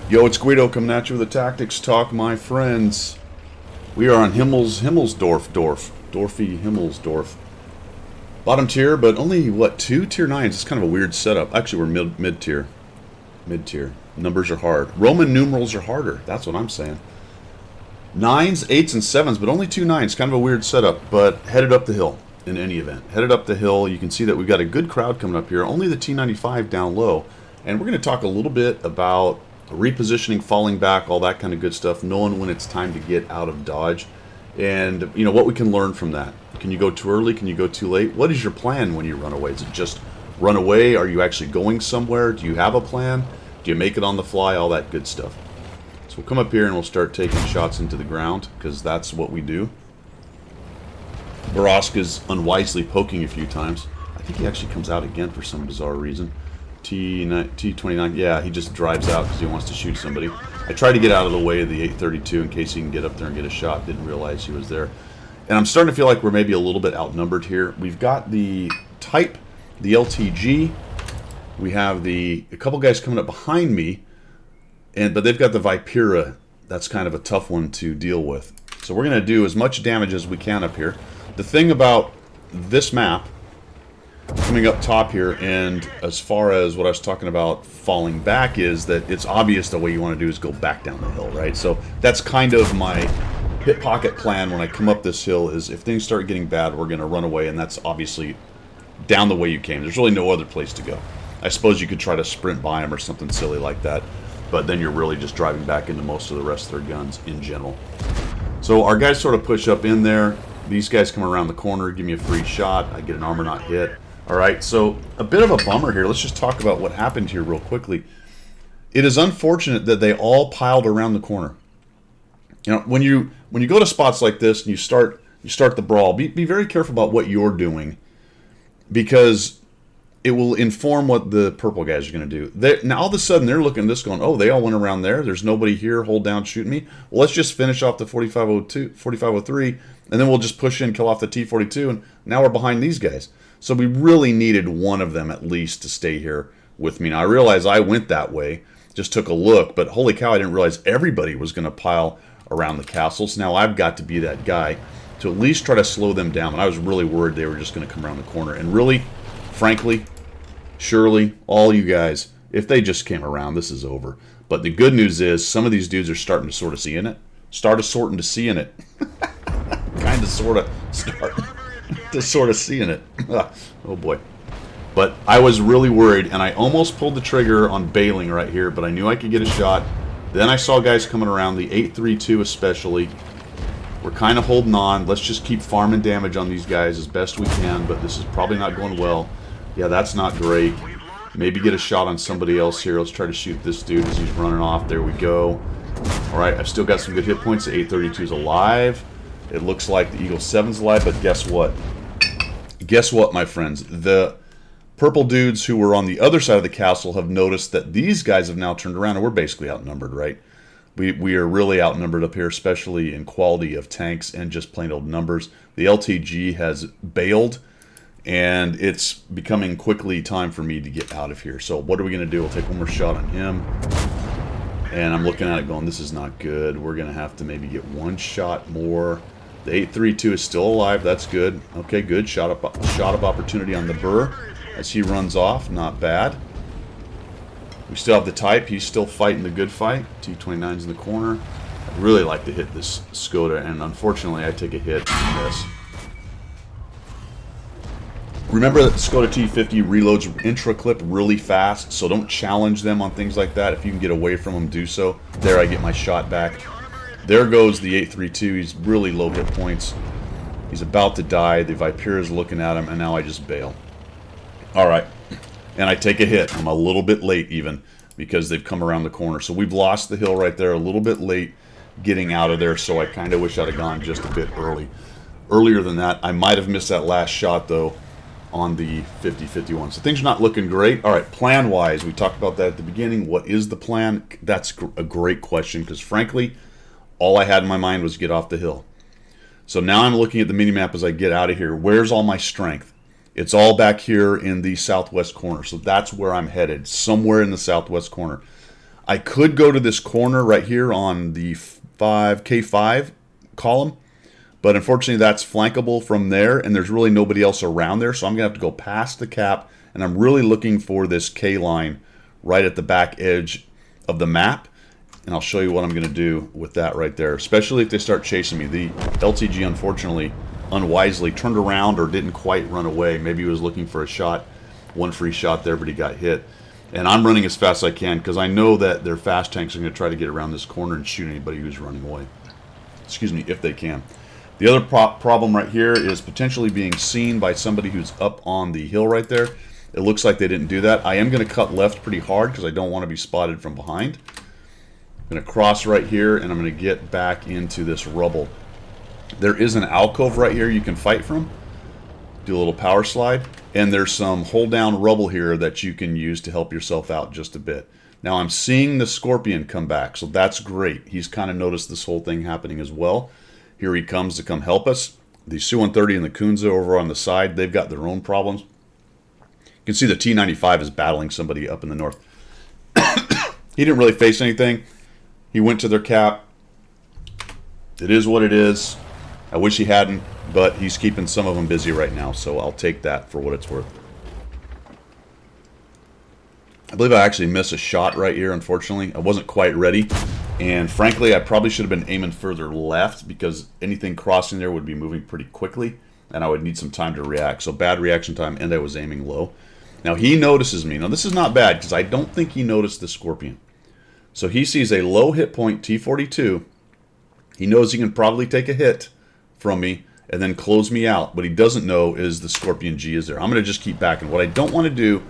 Yo, it's Guido coming at you with the Tactics Talk, my friends. We are on Dorfy Himmelsdorf. Bottom tier, but only, what, 2 tier 9s? It's kind of a weird setup. Actually, we're mid-tier. Mid-tier. Numbers are hard. Roman numerals are harder. That's what I'm saying. 9s, 8s, and 7s, but only 2 9s. Kind of a weird setup, but headed up the hill in any event. Headed up the hill. You can see that we've got a good crowd coming up here. Only the T95 down low. And we're going to talk a little bit about repositioning, falling back, all that kind of good stuff, knowing when it's time to get out of dodge, and you know what we can learn from that. Can you go too early? Can you go too late? What is your plan when you run away? Is it just run away? Are you actually going somewhere? Do you have a plan? Do you make it on the fly? All that good stuff. So we'll come up here and we'll start taking shots into the ground, because that's what we do. Baraska's unwisely poking a few times. I think he actually comes out again for some bizarre reason. T29, yeah, he just drives out because he wants to shoot somebody. I tried to get out of the way of the 832 in case he can get up there and get a shot. Didn't realize he was there. And I'm starting to feel like we're maybe a little bit outnumbered here. We've got the Type, the LTG. We have a couple guys coming up behind me, but they've got the Vipera. That's kind of a tough one to deal with. So we're going to do as much damage as we can up here. The thing about this map, coming up top here, and as far as what I was talking about falling back, is that it's obvious the way you want to do is go back down the hill, right? So that's kind of my hip pocket plan when I come up this hill, is if things start getting bad, we're going to run away, and that's obviously down the way you came. There's really no other place to go. I suppose you could try to sprint by them or something silly like that, but then you're really just driving back into most of the rest of their guns in general. So our guys sort of push up in there. These guys come around the corner, give me a free shot. I get an armor not hit. Alright, so a bit of a bummer here. Let's just talk about what happened here real quickly. It is unfortunate that they all piled around the corner. You know, when you go to spots like this and you start the brawl, be very careful about what you're doing, because it will inform what the purple guys are going to do. Now all of a sudden they're looking at this going, oh, they all went around there. There's nobody here. Hold down, shoot me. Well, let's just finish off the 4502, 4503, and then we'll just push in, kill off the T42, and now we're behind these guys. So we really needed one of them at least to stay here with me. Now I realize I went that way, just took a look, but holy cow, I didn't realize everybody was going to pile around the castles. Now I've got to be that guy to at least try to slow them down. And I was really worried they were just going to come around the corner. And really, frankly, surely, all you guys, if they just came around, this is over. But the good news is some of these dudes are starting to sort of see in it. Kind of sort of start to sort of seeing it. Oh boy. But I was really worried, and I almost pulled the trigger on bailing right here, but I knew I could get a shot. Then I saw guys coming around, the 832 especially. We're kind of holding on. Let's just keep farming damage on these guys as best we can, but this is probably not going well. Yeah, that's not great. Maybe get a shot on somebody else here. Let's try to shoot this dude as he's running off. There we go. Alright, I've still got some good hit points. The 832 is alive. It looks like the Eagle 7's alive, but guess what? Guess what, my friends? The purple dudes who were on the other side of the castle have noticed that these guys have now turned around, and we're basically outnumbered, right? We are really outnumbered up here, especially in quality of tanks and just plain old numbers. The LTG has bailed, and it's becoming quickly time for me to get out of here. So what are we going to do? We'll take one more shot on him. And I'm looking at it going, this is not good. We're going to have to maybe get one shot more. The 832 is still alive. That's good. Okay, good. Shot of opportunity on the Burr as he runs off. Not bad. We still have the Type. He's still fighting the good fight. T29's in the corner. I'd really like to hit this Skoda, and unfortunately I take a hit and miss. Remember that the Skoda T50 reloads intra-clip really fast, so don't challenge them on things like that. If you can get away from them, do so. There, I get my shot back. There goes the 832. He's really low hit points. He's about to die. The Vipera's looking at him, and now I just bail. Alright. And I take a hit. I'm a little bit late even, because they've come around the corner. So we've lost the hill right there. A little bit late getting out of there, so I kind of wish I'd have gone just a bit earlier than that. I might have missed that last shot, though, on the 50-51. So things are not looking great. All right, plan-wise, we talked about that at the beginning. What is the plan? That's a great question, because frankly, all I had in my mind was get off the hill. So now I'm looking at the mini-map as I get out of here. Where's all my strength? It's all back here in the southwest corner. So that's where I'm headed, somewhere in the southwest corner. I could go to this corner right here on the K5 column, but unfortunately that's flankable from there, and there's really nobody else around there, so I'm going to have to go past the cap, and I'm really looking for this K line right at the back edge of the map, and I'll show you what I'm going to do with that right there, especially if they start chasing me. The LTG, unfortunately, unwisely turned around or didn't quite run away. Maybe he was looking for a shot, one free shot there, but he got hit. And I'm running as fast as I can because I know that their fast tanks are going to try to get around this corner and shoot anybody who's running away. Excuse me, if they can. The other problem right here is potentially being seen by somebody who's up on the hill right there. It looks like they didn't do that. I am going to cut left pretty hard because I don't want to be spotted from behind. I'm going to cross right here, and I'm going to get back into this rubble. There is an alcove right here you can fight from. Do a little power slide. And there's some hold down rubble here that you can use to help yourself out just a bit. Now I'm seeing the Scorpion come back, so that's great. He's kind of noticed this whole thing happening as well. Here he comes to come help us. The Su-130 and the Kunze over on the side, they've got their own problems. You can see the T-95 is battling somebody up in the north. He didn't really face anything. He went to their cap. It is what it is. I wish he hadn't, but he's keeping some of them busy right now, so I'll take that for what it's worth. I believe I actually missed a shot right here, unfortunately. I wasn't quite ready, and frankly, I probably should have been aiming further left because anything crossing there would be moving pretty quickly, and I would need some time to react. So bad reaction time, and I was aiming low. Now he notices me. Now this is not bad because I don't think he noticed the Scorpion. So he sees a low hit point, T-42. He knows he can probably take a hit from me and then close me out. What he doesn't know is the Scorpion G is there. I'm going to just keep backing. What I don't want to do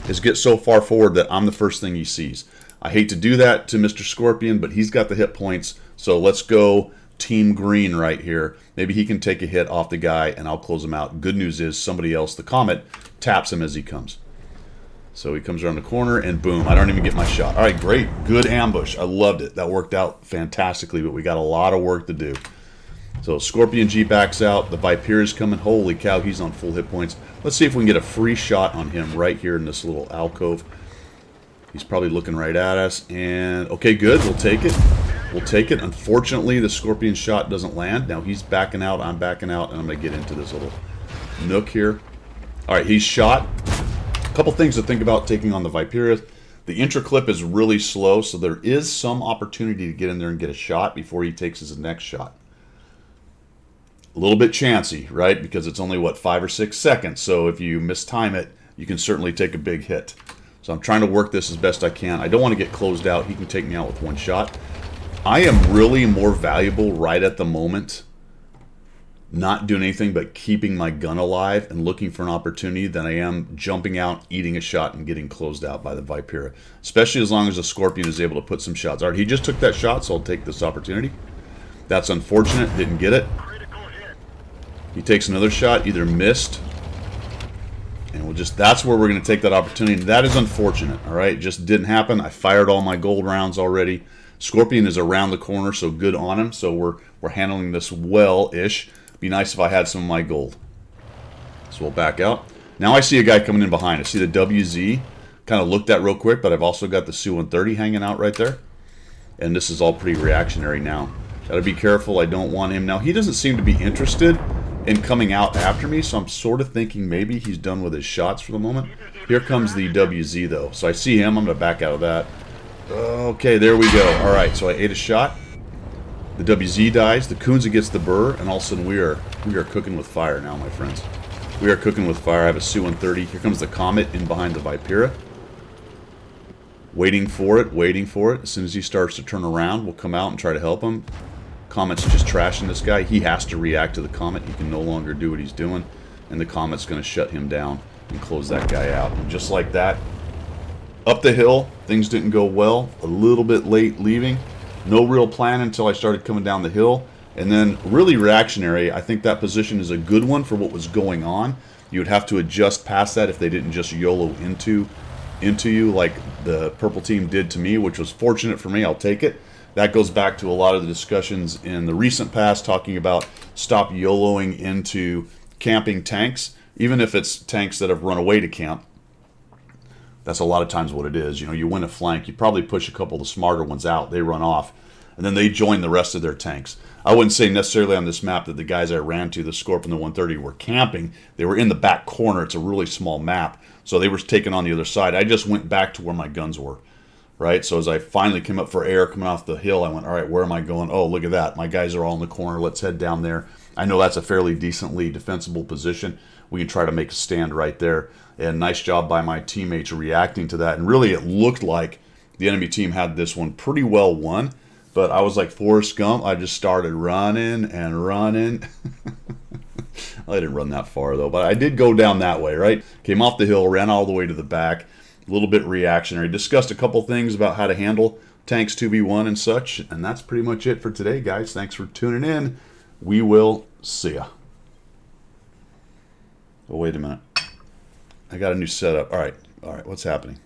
is get so far forward that I'm the first thing he sees. I hate to do that to Mr. Scorpion, but he's got the hit points. So let's go Team Green right here. Maybe he can take a hit off the guy and I'll close him out. Good news is somebody else, the Comet, taps him as he comes. So he comes around the corner and boom, I don't even get my shot. All right, great. Good ambush. I loved it. That worked out fantastically, but we got a lot of work to do. So Scorpion G backs out. The Viper is coming. Holy cow, he's on full hit points. Let's see if we can get a free shot on him right here in this little alcove. He's probably looking right at us. And okay, good. We'll take it. We'll take it. Unfortunately, the Scorpion shot doesn't land. Now he's backing out. I'm backing out. And I'm going to get into this little nook here. All right, he's shot. A couple things to think about taking on the Viper. The intra-clip is really slow, so there is some opportunity to get in there and get a shot before he takes his next shot. A little bit chancy, right? Because it's only, what, 5 or 6 seconds. So if you mistime it, you can certainly take a big hit. So I'm trying to work this as best I can. I don't want to get closed out. He can take me out with one shot. I am really more valuable right at the moment not doing anything but keeping my gun alive and looking for an opportunity than I am jumping out, eating a shot, and getting closed out by the Viper. Especially as long as the Scorpion is able to put some shots. All right, he just took that shot, so I'll take this opportunity. That's unfortunate. Didn't get it. He takes another shot, either missed, and we'll just, that's where we're going to take that opportunity. And that is unfortunate, all right? It just didn't happen. I fired all my gold rounds already. Scorpion is around the corner, so good on him. So we're handling this well-ish. Be nice if I had some of my gold. So we'll back out. Now I see a guy coming in behind. I see the WZ. Kind of looked at real quick, but I've also got the Su-130 hanging out right there. And this is all pretty reactionary now. Gotta be careful. I don't want him. Now, he doesn't seem to be interested in coming out after me, so I'm sort of thinking maybe he's done with his shots for the moment. Here comes the WZ, though. So I see him. I'm going to back out of that. Okay, there we go. All right, so I ate a shot. The WZ dies. The Kunze gets the burr, and all of a sudden we are cooking with fire now, my friends. We are cooking with fire. I have a Su-130. Here comes the Comet in behind the Viper. Waiting for it, waiting for it. As soon as he starts to turn around, we'll come out and try to help him. Comet's just trashing this guy. He has to react to the Comet. He can no longer do what he's doing, and the Comet's going to shut him down and close that guy out. And just like that, up the hill, things didn't go well. A little bit late leaving. No real plan until I started coming down the hill. And then really reactionary. I think that position is a good one for what was going on. You would have to adjust past that if they didn't just YOLO into you like the purple team did to me, which was fortunate for me. I'll take it. That goes back to a lot of the discussions in the recent past talking about stop YOLOing into camping tanks, even if it's tanks that have run away to camp. That's a lot of times what it is. You know, you win a flank, you probably push a couple of the smarter ones out, they run off, and then they join the rest of their tanks. I wouldn't say necessarily on this map that the guys I ran to, the Scorpion and the 130, were camping. They were in the back corner. It's a really small map, so they were taking on the other side. I just went back to where my guns were, right? So as I finally came up for air coming off the hill, I went, all right, where am I going? Oh, look at that. My guys are all in the corner. Let's head down there. I know that's a fairly decently defensible position. We can try to make a stand right there. And nice job by my teammates reacting to that. And really, it looked like the enemy team had this one pretty well won. But I was like Forrest Gump. I just started running and running. I didn't run that far, though. But I did go down that way, right? Came off the hill, ran all the way to the back. A little bit reactionary. Discussed a couple things about how to handle tanks 2v1 and such. And that's pretty much it for today, guys. Thanks for tuning in. We will see ya. Oh, wait a minute. I got a new setup. All right. What's happening?